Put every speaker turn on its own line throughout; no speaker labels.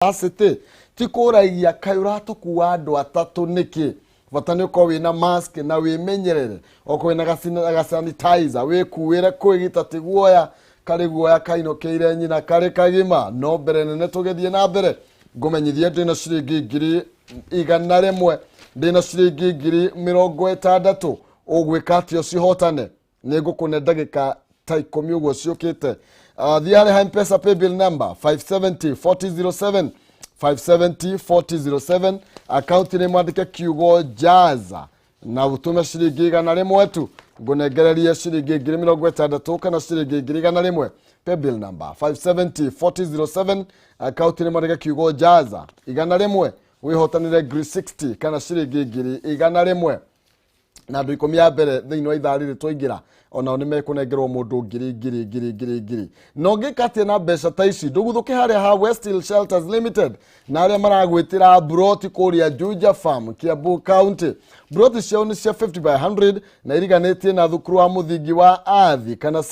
asite tikora ya kayurato kuwado atatu niki vatane ko wina mask na wimenyerere oko wina ga sanitizer we kuwira ko igita tiguoya kare guoya kaino keire nyina kare kagima no bere nene tugethie na bere ngumenyithie ndina ciringi ngiri igana rimwe ndina ciringi ngiri 60 ogwikatio cihotane ningukune ndagika ta 10 uguo ciukite thiare M-Pesa pay bill number 570-4007 570-4007 account ni mwandike kiugo jaza na utume ciringi igana rimwe tu ngunegererie ciringi 60 kana ciringi 100 pay bill number 570-4007 account ni mwandike kiugo jaza igana rimwe wihotanire ngiri 60 kana ciringi 100 na ndu ikumi ya mbere thiini wa ithaa riri twaingira ona ni mekunegerwo mundu ngiri no ngikatie na mbeca ta ici nduguthuke haria ha Westhill Shelters Limited na aria maragwitira broti kuria Juja Farm Kiambu County broti ciao ni cia 50 by 100 na iriganitie na thukuru wa muthingi wa athi kana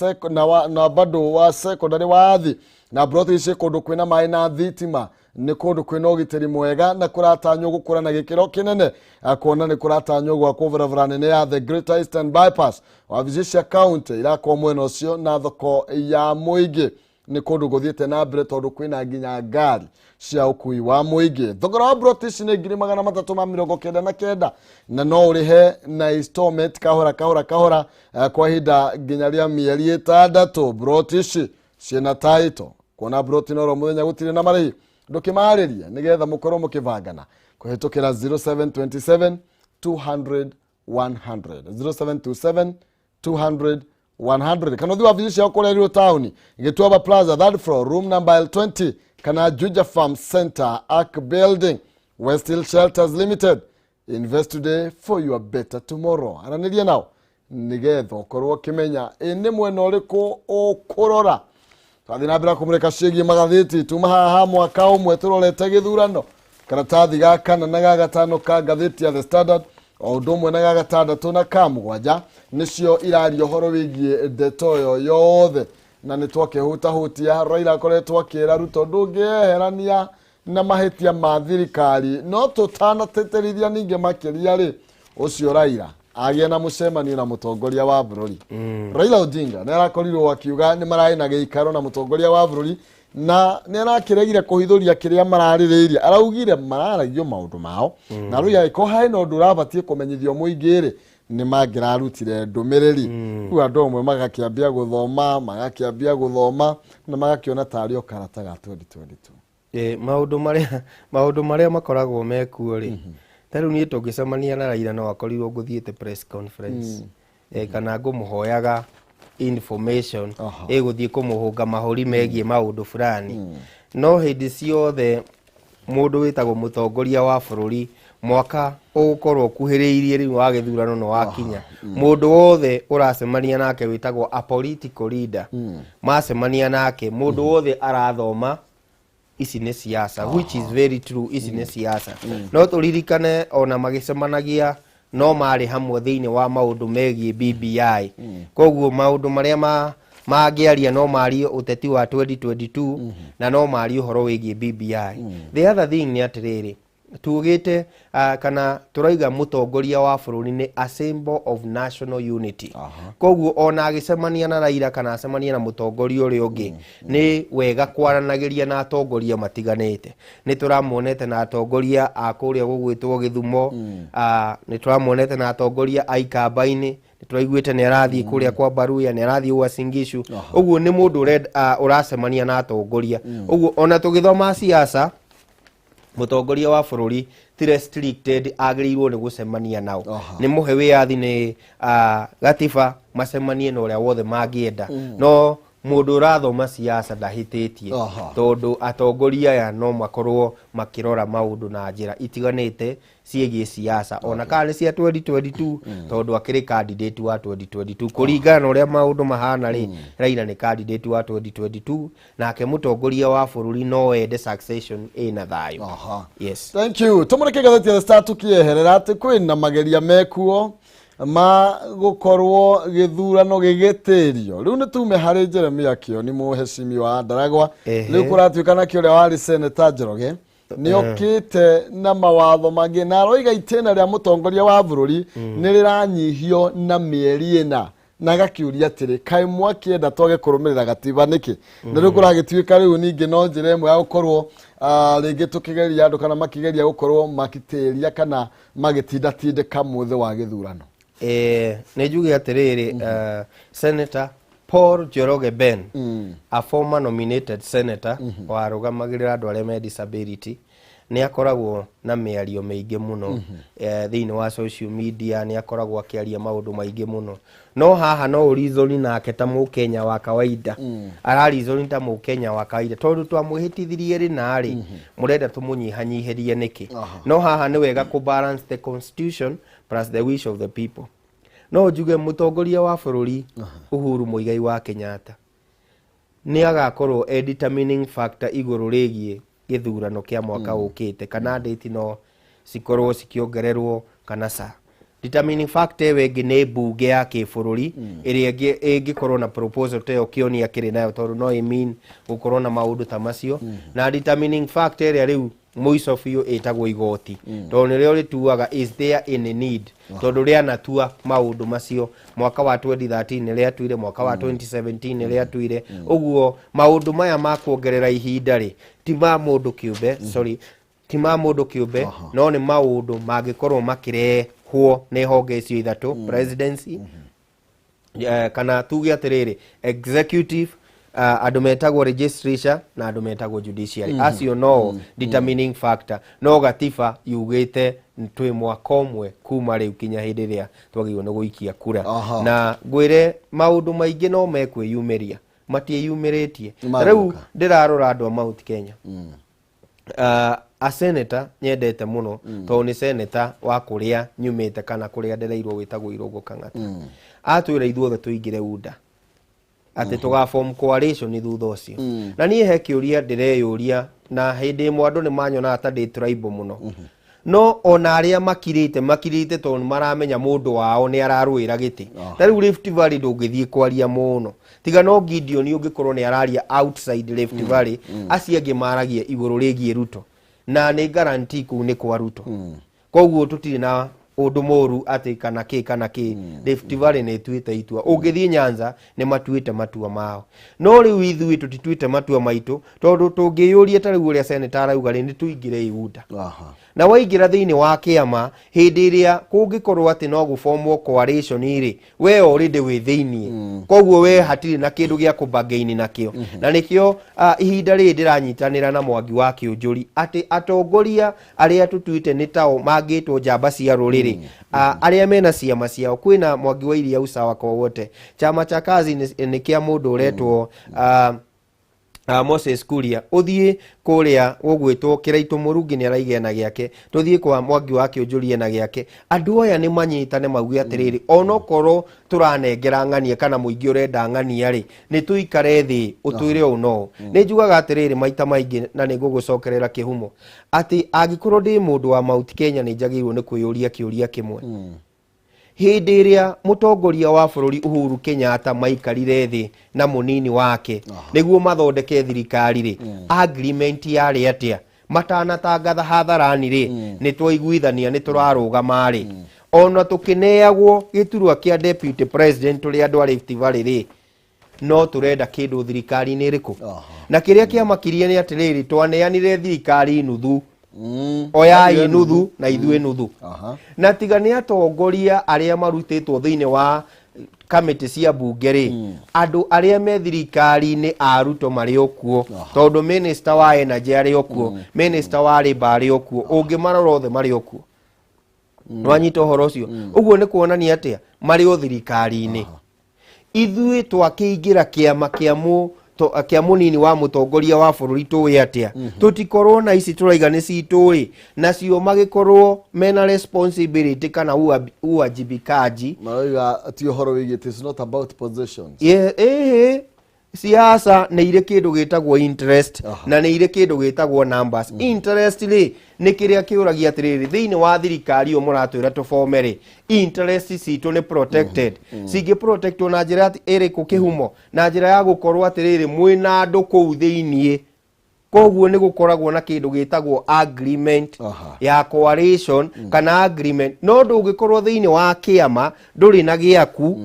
na bado wa secondary wa athi na broti ici kundu kwina mai na thitima ni kundu kwina ugitiri mwega na kuratanywo gukura na gikiro kinene akona ni kuratanywo gwa kuvura nene ya the Great Eastern Bypass wavicisha county irako mwena ucio na thoko ya muingi ni kundu guthiete na mbere tondu kwina nginya ngari cia ukui wa muingi thogora wa broti ni 399 na no urihe na installment kahora kwa hinda nginya ria mieri 6 broti ciena taito kuona broti no muthenya gutire na marei ndukimariria nigetha mukorwo mukivangana kuhitukira 0727 200 100 0727 200 100 kana thiwa vici ya kurerio town Gitwaba Plaza third floor room number L20 kana Juja Farm Center Arc Building Westhill Shelters Limited. Invest today for your better tomorrow. Araniria nao nigetha ukorwo kimenya ene mwena uriku ukurora tathina bira kumureka cigi magathiti tuma haha mwaka umwe turorete githurano karatathi ga kana na ga gatano ka gathiti ya The Standard o ndumwe na ga gatandatu na ka mugwanja nicio irario horo wigie ndetoyo yothe na nitwake hutia Raila akoretwo akira Ruto ndungieherania na mahitia ma thirikari no tutana teterithia ninge makiria ri ucio Raila agia na mucemanio na mutongoria wa bururi Raila Odinga ni arakorirwo akiuga ni marai na geikaro na mutongoria wa bururi na ni arakiregire kuhithuria kiria maraririria araugire mararagio maundu mao na ruya iko hai no ndurabatie kumenyithio muingiri ni mangirarutire ndumiriri ku andu amwe magakiambia guthoma na magakiona tario karata ga 2022
maundu maria makoragwo mekuo ri taru ni tungicemania na Raila no akorirwo nguthiete press conference kana ngumuhoyaga information guthie kumuhunga mahuri megie maundu fulani no hindi ciothe mundu witagwo mutongoria wa bururi mwaka ugukorwo kuhiriirie riu wa githurano no wakinya mundu wothe uracemania nake witagwo a political leader macemania nake mundu wothe arathoma ici ni siasa which is very true ici ni siasa no turirikane ona magicemanagia no mari hamwe thiini wa maundu megie BBI koguo maundu maria magiaria no mari uteti wa 2022 na no mari uhoro wigie BBI the other thing ni atiriri tugite kana turaiga mutongoria wa bururi ni a symbol of national unity koguo ona agicemania na Raila kana acemania na mutongoria uri ungi ni wega kwaranagiria na atongoria matiganite ni turamonete na atongoria akuria gugwitwo Githumo ni turamonete na atongoria aikambaini turaiguite ni arathii kuria kwa Baruya ni arathii Uasin Gishu uguo ni mundu uracemania na atongoria uguo ona tugithoma siasa mutongoria wa bururi ti restricted agiriirwo ni gucemania nao ni muhe wiathi ni gatiba macemanie na uria wothe mangienda no mundu urathoma siasa ndahititie tondu atongoria ya no makorwo makirora maundu na njira itiganite ciegi siasa ona kana cia 2022 tondu akiri candidate wa 2022 kuringana na uria maundu mahana ri Raila ni candidate wa 2022 nake mutongoria wa bururi no ende succession ina thayo yes
thank you tumureke gatheti ya Star tukieherera ati kwina mageria mekuo ma gukorwo githurano gigitirio riu ni tume hari Jeremia Kioni muheshimi wa Ndaragwa riu kuratuika na kio ria wari Senator Njoroge ni okite na mawatho mangi na roiga itena ria mutongoria wa bururi ni riranyihio na mieri ina na gakiuria atiri kai mwakienda toge kurumirira gatiba niki na riu kuragituika riu ningi no njira imwe ya gukorwo ringi tukigeria andu kana makigeria gukorwo makiteria kana magitinda tindika muthe wa githurano
ne juge atiriri Senator Paul Njoroge Ben a former nominated senator wa rugamagirira andu aria me disability ni akoragwo na miario meingi muno thiini wa social media ni akoragwo akiaria maundu maingi muno no haha no reason nake ta Mukenya wa kawaida ara reason ta Mukenya wa kawaida tondu twamuhitithirie ri nari murenda tumunyihanyihirie niki no haha ni wega ku balance the constitution plus the wish of the people no juge mutongoria wa bururi Uhuru Muigai wa Kenyatta ni agakorwo determining factor iguru rigie githurano kia mwaka ukite kana date no sikorwo sikiongererwo kana sa determining factor wengi ni bunge ya kibururi iria ingikorwo na proposal teo Kioni akiri nayo tondu no mean gukorwo na maundu ta macio na determining factor iria riu muico biu itagwo igoti tondu nirio rituaga is there in need tondu ria natua maundu macio mwaka wa 2013 niria tuire mwaka wa 2017 niria tuire uguo maundu maya ma kuongerera ihinda ri ti ma mundu kiumbe ti ma mundu kiumbe no ni maundu magikorwo makirehwo ni honge icio ithatu presidency kana tuge atiriri executive andu metagwo registration na andu metagwo judiciary as you know determining factor no gatiba yugite twi mwaka umwe kuma riu kinya hindi ria twagirwo ni guikia kura na ngwire maundu maingi no mekwiyumiria matieyumiritie riu ndirarora andu a Mount Kenya a senator nyendete muno tondu ni senator wa kuria nyumite kana kuria ndereirwo witagwo Irungu Kang'ata atwira ithuothe tuingire UDA ati tugaform coalition thutha ucio na nie he kiuria ndireyuria na hindi mwandu ni manyona ata ndi tribal muno no ona aria makirite tondu maramenya mundu wao ni araruira giti na riu Rift Valley ndungithie kwaria muno tiga no Gideon ungikorwo ni araria outside Rift Valley acio angi maragia iguru rigie Ruto na ni guarantee ku ni kwa Ruto koguo tutiri na undu moru ati kana ki Rift Valley ni tuite itua ungithie Nyanza ni matuite matua mao no riu ithui tutituite matua maitu tondu tungiyuria tari uria senator arauga ni tuingire UDA na waingira thiini wa kiama hindi iria kungikorwo ati no gufomwo coalition iri we already wi thiini koguo we hatiri na kindu gia kubagaini nakio na nikio ihinda ri ndiranyitanira na Mwangi wa Kiunjuri ati atongoria aria tutuite ni tao magitwo njamba cia ruriri aria mena ciama ciao kwina Mwangi wa Iria usawa kwa wote chama cha kazi ni kia mundu uretwo Moses Kuria uthie kuria ugwitwo Kiraitu Murungi ni araigena giake tuthie kwa Mwangi wa Kiunjuri na giake andu aya ni manyitane maugi atiriri onokorwo turanengera ng'ania kana muingi urenda ng'ania ri ni tuikare thi utwire uno ni njugaga atiriri maita maingi na ni ngugucokerera kihumo ati agikorwo ndi mundu wa Mount Kenya ni njagirwo ni kwiyuria kiuria kimwe hindi iria mutongoria wa bururi Uhuru Kenyatta maikarire thi na munini wake niguo mathondeke thirikari ri agreement yari atia matanatangatha hatharani ri ni twaiguithania ni turarugama ri ona tukineagwo giturwa kia deputy president uri andu a Rift Valley ri no turenda kindu thirikari ni riku na kiria kia makiria ni atiriri twaneanire thirikari nuthu oyai nuthu na ithue nuthu na tiga ni atongoria aria marutitwo thiini wa kamiti cia bunge ri andu aria me thirikari ni aruto mari okuo tondu minister wa energy ari okuo minister wa labor ari okuo ungi marora othe mari okuo nwanyita horo ucio uguo ni kuonania atia mari o thirikari ni ithue twakiingira kiama kia munini wa mutongoria wa bururi tuwe atia tutikorwo na ici turaiga ni cituri nacio magikorwo mena responsibility kana uajibikaji
maiga ti horo wigi it is not about possessions
siasa nä irä kä ndå gä tagwo interest na nä irä kä ndå gä tagwo numbers. Interest rä nä kä rä a kä å ragia atä rä rä thä inä wa thirikari å må ratwä ra tå bome rä interest citå nä protected cingä protectwo na njä ra ä rä kå kä humo na njä ra ya gå korwo atä rä rä mwä na andå kå u thä iniä koguo nä gå koragwo na kä ndå gä tagwo agreement ya coalition kana agreement no ndå ngä korwo thä inä wa kä ama ndå rä na gä aku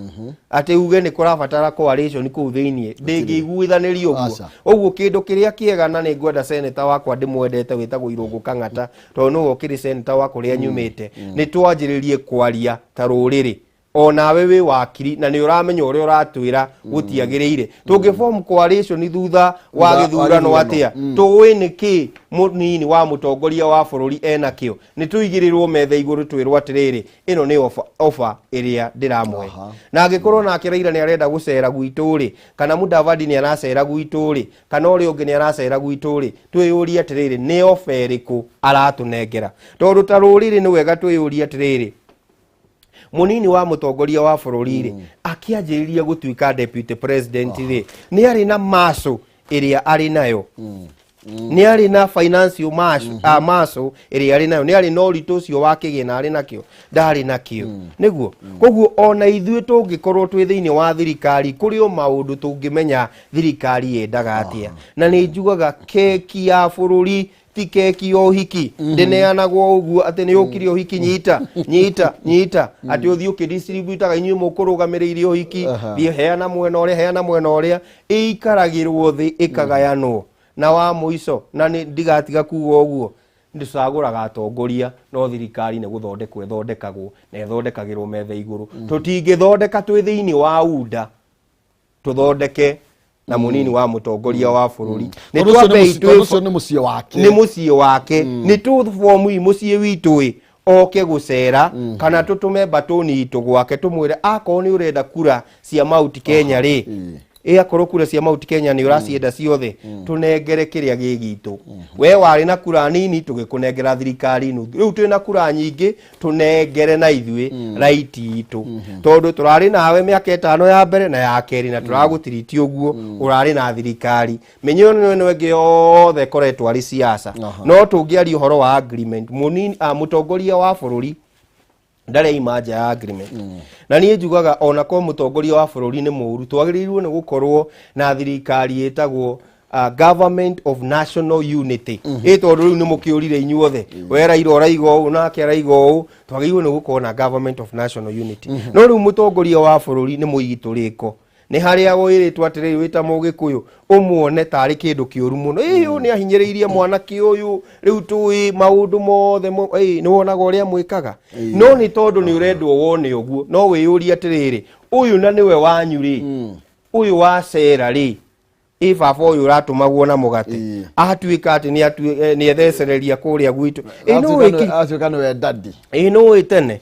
atä uge nä kå rabatara coalition kå u thä iniä ndä ngä iguithanä rio guo ũguo kä ndå kä rä a kä ega na nä ngwenda seneta wakwa ndä mwendete wä tagwo Irũngũ Kang'ata tondå nä we å kä rä seneta wa kå rä a nyumä te nä twanjä rä rie kwaria ta rå rä rä onawe wĩ wakiri na nĩ ũramenya ũrĩa ũratwĩra gũtiagĩrĩire tũngĩ form coalition thutha wa gĩthurano atĩa tũĩ nĩkĩ mũnini wa mũtongoria wa bũrũri ena kĩo nĩ tũigĩrĩrwo metha igũrũ twĩrwo atĩrĩrĩ ĩno nĩ offer ĩrĩa ndĩramũhe na angĩkorwo nake Raila nĩ arenda gũcera gwitũ rĩ kana Mudavadi nĩ aracera gwitũ rĩ kana ũrĩa ũngĩ nĩ aracera gwitũ rĩ twĩyũrie atĩrĩrĩ nĩ offer ĩrĩkũ aratũnengera tondũ ta rũrĩrĩ nĩ wega twĩyũrie atĩrĩrĩ munini wa mutongoria wa bũrũri rĩ akĩanjĩrĩria gũtuĩka deputy president rĩ nĩ arĩ na maso ĩrĩa arĩ nayo nĩ arĩ na financial maso ĩrĩa arĩ nayo nĩ arĩ na ũritũ ũcio wa kĩgĩna arĩ nakĩo ndarĩ nakĩo nĩguo koguo ona ithuĩ tũngĩkorwo twĩ thĩinĩ wa thirikari kũrĩ o maũndũ tũngĩmenya thirikari yendaga atĩa na nĩ njugaga keki ya bũrũri ti keki ya ũhiki ndĩneanagwo ũguo atĩ nĩ ũkire ũhiki nyita atĩ ũthiĩ ũkĩdistributaga inyuĩ mũkũrũgamĩrĩire ũhiki thiĩ heana mwena ũrĩa ĩikaragĩrwo thĩ ĩkagayanwo na wa mũico na nĩ ndigatiga kuuga ũguo ndĩcagũraga atongoria no thirikari nĩ gũthondekwo ĩthondekagwo na ĩthondekagĩrwo metha igũrũ tũtingĩthondeka twĩ thĩinĩ wa UDA tũthondeke na munini wa mutongoria wa bũrũri nĩ mũciĩ wake nĩ tũbomu mũciĩ witũ oke gũcera kana tũtũme mbatũni itũ gwake tũmwĩre akorwo nĩ ũrenda kura cia Mount Kenya rĩ akorwo kura cia Mount Kenya nĩ ũracienda ciothe tũnengere kĩrĩa gĩ gitũ we warĩ na kura nini tũgĩkũnengera thirikari nuthu rĩu twĩ na kura nyingĩ tũnengere na ithuĩ right itũ tondũ tũrarĩ nawe mĩaka 5 ya mbere na ya kerĩ na tũragũtiriti ũguo ũrarĩ na thirikari menyo nĩ ĩngĩ yothe koretwo arĩ siasa no tũngĩaria ũhoro wa agreement munini mũtongoria wa bũrũri ndare imanja ya agreement na niĩ njugaga ona kwa mũtongoria wa bũrũri nĩ mũũru twagĩrĩirwo nĩ gũkorwo na thirikari ĩtagwo government of national unity tondũ rĩu nĩ mũkĩũrire inyuothe we Raila ũraiga ũũ nake araiga ũũ twagĩrĩirwo nĩ gũkorwo na government of national unity no rĩu mũtongoria wa bũrũri nĩ mũigitũrĩko nĩ harĩa wĩrĩtwo atĩrĩrĩ wĩ ta Mũgĩkũyũ ũmuone tarĩ kĩndũ kĩũru mũno ũyũ nĩ ahinyĩrĩirie mwanake ũyũ rĩu tũĩ maũndũ mothe nĩ wonaga ũrĩa mwĩkaga no nĩ tondũ nĩ ũrendwo wone ũguo no wĩyũrie atĩrĩrĩ ũyũ na nĩwe wanyu rĩ ũyũ wacera rĩ baba ũyũ ũratũmagwo na mũgate atuĩka atĩ nĩ ethecereria kũrĩa gwitũ
atuĩka nĩwe dadi
nĩũĩ tene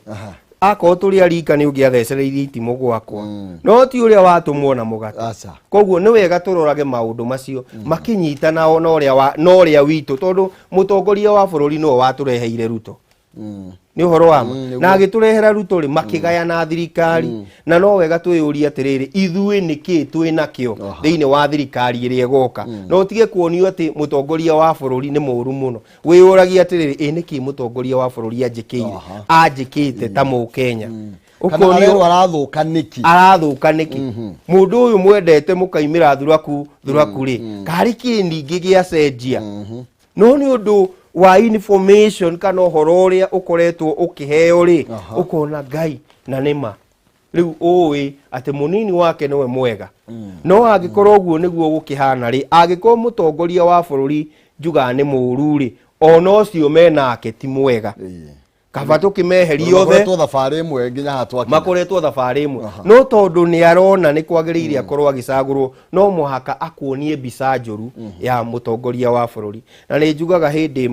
akorwo tũrĩ arika nĩ ũngĩathecereirie itimũ gwakwa no ti ũrĩa watũmwo na mũgate koguo nĩ wega tũrorage maũndũ macio makĩnyitana na ũrĩa witũ tondũ mũtongoria wa bũrũri nĩwe watũreheire Ruto nĩ ũhoro wa na agĩtũrehera Ruto rĩ makĩgayana thirikari na no wega twĩyũrie atĩrĩrĩ ithuĩ nĩkĩ twĩ nakĩo thĩinĩ wa thirikari ĩrĩa ĩgoka no tige kuonio atĩ mũtongoria wa bũrũri nĩ mũũru mũno wĩyũragia atĩrĩrĩ nĩkĩ mũtongoria wa bũrũri anjĩkĩte ta Mũkenya
ũkonio
arathũka nĩkĩ mũndũ ũyũ mwendete mũkaimĩra thuraku rĩ karĩ kĩndingĩ gĩacenjia no nĩ ũndũ wa information kana ũhoro ũrĩa ũkoretwo ũkĩheo rĩ ũkona Ngai na nĩma rĩu ũĩ atĩ mũnini wake nĩwe mwega no angĩkorwo ũguo nĩguo gũkĩhana rĩ angĩkorwo mũtongoria wa bũrũri njuga nĩ mũũru rĩ ona ũcio menake ti mwega kaba tũkĩmeheria othe makoretwo thabarĩ ĩmwe no tondũ nĩ arona nĩ kwagĩrĩire akorwo agĩcagũrwo no mũhaka akuonie mbica njũru ya mũtongoria wa bũrũri na nĩ njugaga hĩndĩ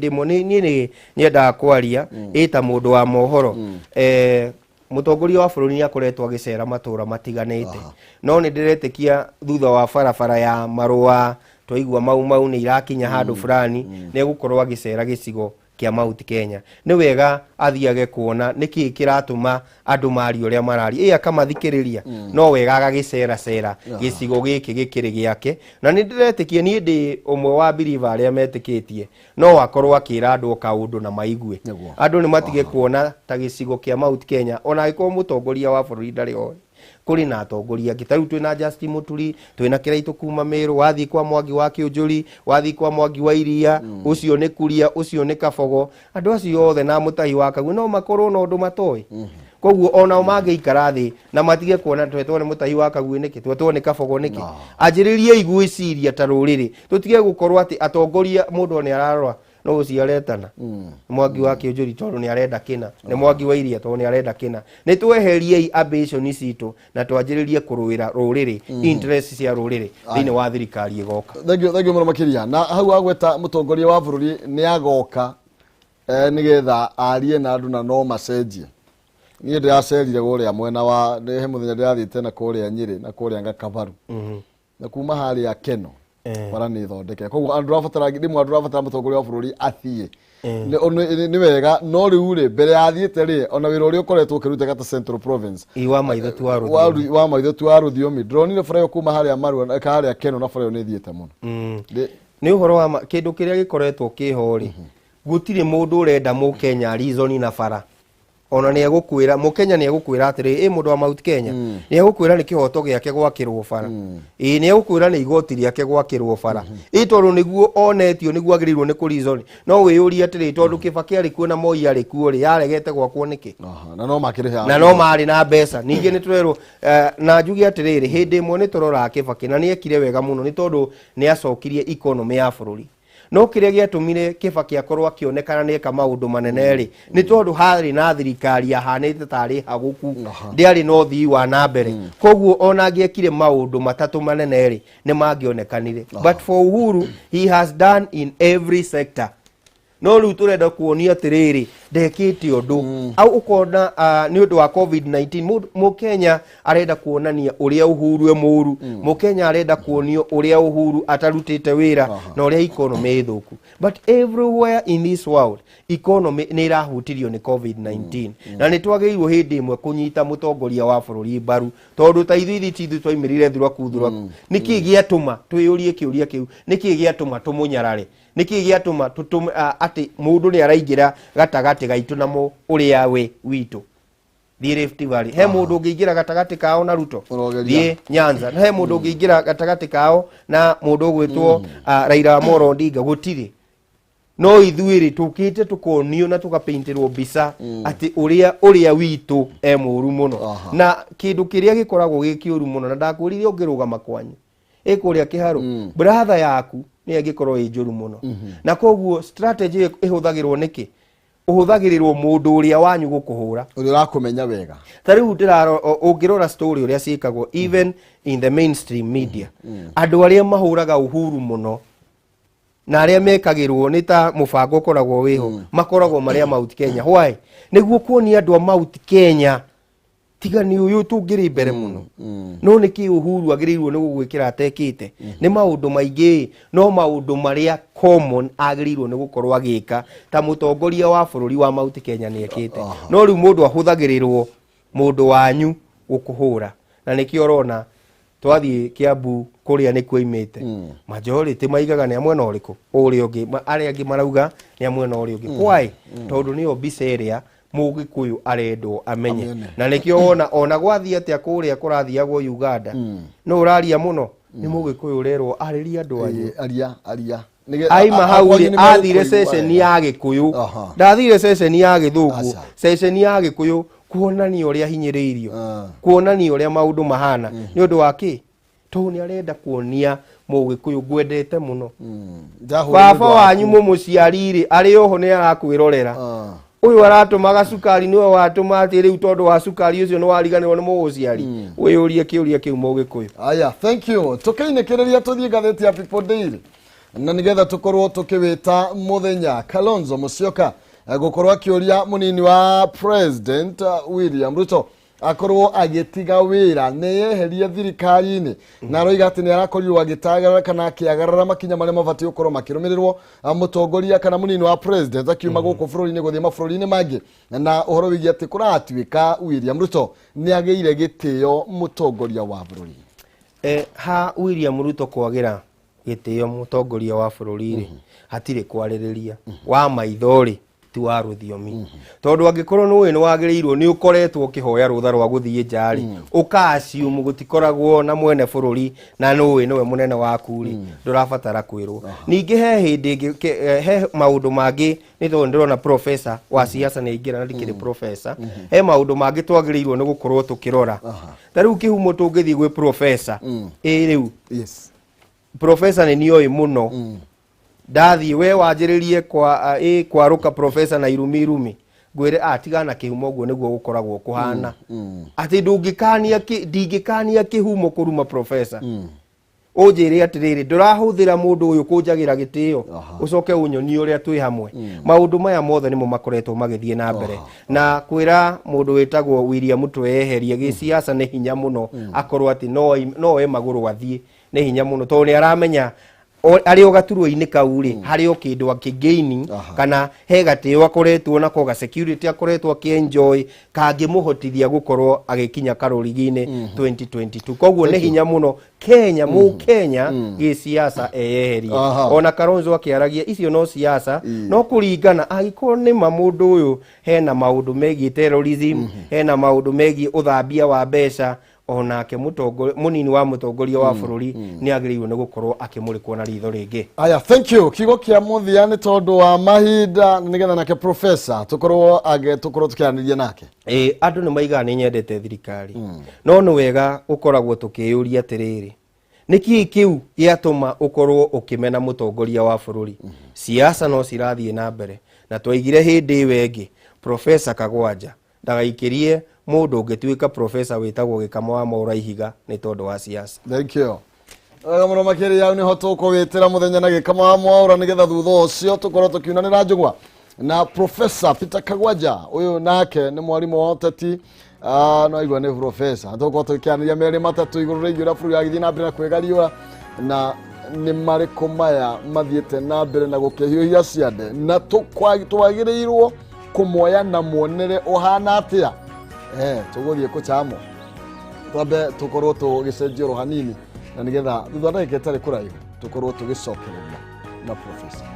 ĩmwe niĩ nyendaga kwaria ta mũndũ wa mohoro mũtongoria wa bũrũri nĩ akoretwo agĩcera matũũra matiganĩte no nĩ ndĩretĩkia thutha wa barabara ya Marũa twaigua mau nĩ irakinya handũ fulani nĩ gũkorwo agĩcera gĩcigo kia Mount Kenya ni wega athiage kuona niki kiratuma andu mari uria marari akamathikiriria no wega agagicera cera gicigo giki gikiri giake na ni ndiretikie ni ndi umwe wa believer aria metikitie no akorwo akira andu kaundu na maigue andu ni matige kuona ta gicigo kia Mount Kenya ona iko mutongoria wa bururi ndari o kuri na atongoria gitaru twina Justin Muturi twina Kiraitu kuma Meru wathi kwa Mwangi wa Kiunjuri wathi kwa Mwangi wa Iria ucio ni Kuria ucio ni Kabogo andu acio othe na Mutahi wa Kaguo no makorwo no ndu matoi koguo ona o mangeikara thi na matige kuona twetwo ni Mutahi wa Kaguo niki twetwo ni Kabogo niki anjiririe igwiciria ta ruriri tutige gukorwo ati atongoria mundu ni ararwa no uciaretana Mwangi wa Kiunjuri tondu ni arenda kina ni Mwangi wa Iria tondu ni arenda kina ni tweherie ambition citu na twanjiririe kuruira ruriri interest cia ruriri thini wa thirikari igoka
thegio muno makiria na hau agweta mutongoria wa bururi ni agoka nigetha arie na andu na no macenjie ni ndiracerire guria mwena wa he muthenya ndirathite na kuria Nyeri na kuria Ngakabaru na kuma hari ya Keno bara ni thondeke koguo andu rabatara ndimwe andu rabatara mutongoria wa bururi athie ni wega no riu ri mbere athiete ri ona wira uri ukoretwo ukiruta gata Central Province
wa maitho tu
wa Ruthiomi drone ni frayo kuma hari ya Maru ka hari ya Keno na frayo ni thiete muno
ni uhoro wa kindu kiria gikoretwo kihori gutire mundu urenda mu Kenya reason na bara ona ni egukwira mu Kenya ni egukwira atiri mundu wa Mount Kenya ni egukwira ni kihoto giake gwakirwo bara ni egukwira ni igoti riake gwakirwo bara tondu niguo onetio niguo agirirwo ni kurizon no wiyuri atiri tondu Kibaki ari kuo na Moi ari kuo ri yaregete gwakwo niki
na no makiriha
na no mari na mbeca ningi ni turero na njugi atiriri hindi imwe ni turora Kibaki na ni ekire wega muno ni tondu ni acokirie economy ya bururi no kiria giatumire Kibaki akorwo akionekana ni eka maundu manene ri ni tondu hari na thirikari ahanite tari haguku ndiari no thii wa na mbere koguo ona angiekire maundu matatu manene ri ni mangionekanire but for Uhuru he has done in every sector no riu turenda kuonia atiriri ndekite undu au ukona ni undu wa COVID-19 mu Kenya arenda kuonania uria Uhuru e muru mu Kenya arenda kuonio uria Uhuru atarutite wira na uria economy ithuku but everywhere in this world economy ni irahutirio ni COVID-19 na ni twageirwo hindi imwe kunyita mutongoria wa bururi mbaru tondu ta ithuĩ tithu twaimirire thuraku niki giatuma twiyurie kiuria kiu niki giatuma tumunyarare niki giatuma ati mundu ni araingira gatagati gaitu na mu uria we witu thie Rift Valley he mundu ngiingira gatagati kao na Ruto thie Nyanza na he mundu ngiingira gatagati kao na mundu gwitwo Raila Amolo Odinga gutiri no ithuiri tukite tukonio na tukapaintirwo mbica ati uria witu e muru muno na kindu kiria gikoragwo gikiuru muno na ndakwirire ungirugama kwanyu ikuria kiharo brother yaku ni agikorwo injuru muno na koguo strategy ihuthagirwo niki uhuthagirirwo mundu uria wanyu gukuhura
uria urakumenya wega
tariu ndiraro ungirora story uria cikagwo even in the mainstream media andu aria mahuraga Uhuru muno na aria mekagirwo ni ta mubango koragwo wiho makoragwo maria Mount Kenya why niguo kuonia andu a Mount Kenya tiga ni uyu tungiri mbere muno no niki Uhuru agirirwo ni gugwikira atekite ni maundu maingi no maundu maria common agirirwo ni gukorwo agika ta mutongoria wa bururi wa Mount Kenya ni ekite no riu mundu ahuthagirirwo mundu wanyu gukuhura na niki orona twathie Kiambu kuria ni kuimite majority maigaga ni amwe na uriku uri ungi ari angi marauga ni amwe na uri ungi why tondu ni obise area Mugikuyu arendwo amenye na nikio wona ona gwathia atia kuria kurathiagwo Uganda no uraria muno ni Mugikuyu urerwo ariria andu anyu
aria
aima hauri athire session ya Gikuyu ndathire session ya Githungu session ya Gikuyu kuonania uria hinyiriirio kuonania uria maundu mahana ni undu waki to ni arenda kuonia Mugikuyu gwendete muno baba wanyu mumuciarire ari oho ni arakwirorera uyu aratumaga cukari niwe watuma ati riu tondu wa cukari ucio ni wariganirwo ni muguciari wiyurie kiuria kiu Mugikuyu
aya thank you tukainekereria tuthie gatheti ya People Daily na nigetha tukorwo tukiwita muthenya Kalonzo Musyoka gukorwo akiuria munini wa President William Ruto akorwo agitiga wira neyeherie thirikari-ini na roiga ati ni arakorirwo agitagarara kana akiagarara makinya maria mabati ukorwo makirumirirwo mutongoria kana munini wa president akiuma guku bururi-ini guthie mabũrũri-inĩ mangĩ na uhoro wigie ati kuratuika William Ruto ni ageire gitio mutongoria wa bururi.
Ha William Ruto kwagira gitio mutongoria wa bururi hatire kwaririria wa maithori tu wa ruthiomi tondu angikorwo no ni wagirirwo ni ukoretwo kihoya rutha rwa guthie njari ukasiumu gutikoragwo na mwene bururi na no niwe munene waku ri ndurabatara kwirwo ningi he hindi he maundu mangi ni tondu ndirona professor wa siasa ni ingira na ndikiri professor he maundu mangi twagirirwo ni gukorwo tukirora tariu kihumo tungithii gwi professor riu
Yes.
professor ni nioi muno ndathi we wanjiririe kwa ruka professor na irumi gwire atigana kihumo guo niguo gukoragwo kuhana ati ndingikania kihumo kuruma professor unjire atiriri ndurahuthira mundu uyu kunjagira gitio ucoke unyoni uria twi hamwe maundu maya mothe nimo makoretwo magithie na mbere na kwira mundu witagwo William Ruto eherie gisiasa ni hinya muno akorwo ati no maguru athie ni hinya muno tondu ni aramenya ari ogaturwo-ini kauri hari o kindu akigaini kana he gatio akoretwo na koga security akoretwo akienjoy kangimuhotithia gukorwo agikinya karurigi-ini 2022 koguo ni hinya muno Kenya Kenya gi siasa eyeherie ona Kalonzo akiaragia icio no siasa no kuringana agikorwo ni mamundu uyu hena maundu megi terrorism hena maundu megi uthambia wa mbeca onake munini wa mutongoria wa bururi ni agiriirwo ni gukorwo akimurikwo na ritho ringi.
Aya, thank you. Kigo kia muthia ni tondu wa mahinda nigetha nake professor tukorwo tukiaraniria nake.
Andu ni maiga ni nyendete thirikari no ni wega ukoragwo tukiyuria atiriri niki kiu giatuma ukorwo ukimena mutongoria wa bururi siasa no cirathie na mbere na twaigire hindi wengi professor Kagwanja ndagaikirie mundu ungituika professor witagwo gikamo wa Maura Ihiga ni tondu wa siasa.
Thank you. Muno makiri yao ni hoto kuwitira muthenya na gikamo wa Maura nigetha thutha ucio tukorwo tukiunanira njugwa na professor Peter Kagwanja uyu nake ni mwarimu wa uteti no igwa ni professor tukorwo tukianiria meri matatu iguru rigi ura buru yagithii na mbere na kwegariwa na ni mariko maya mathiete na mbere na gukihiuhia ciande na twagirirwo kumoya na muonere uhana atia tuguthie kuchamo twambe tukorwo tugicenjio hanini na nigetha thutha ndagika itari kuraihu tukorwo tugicokereria na professor.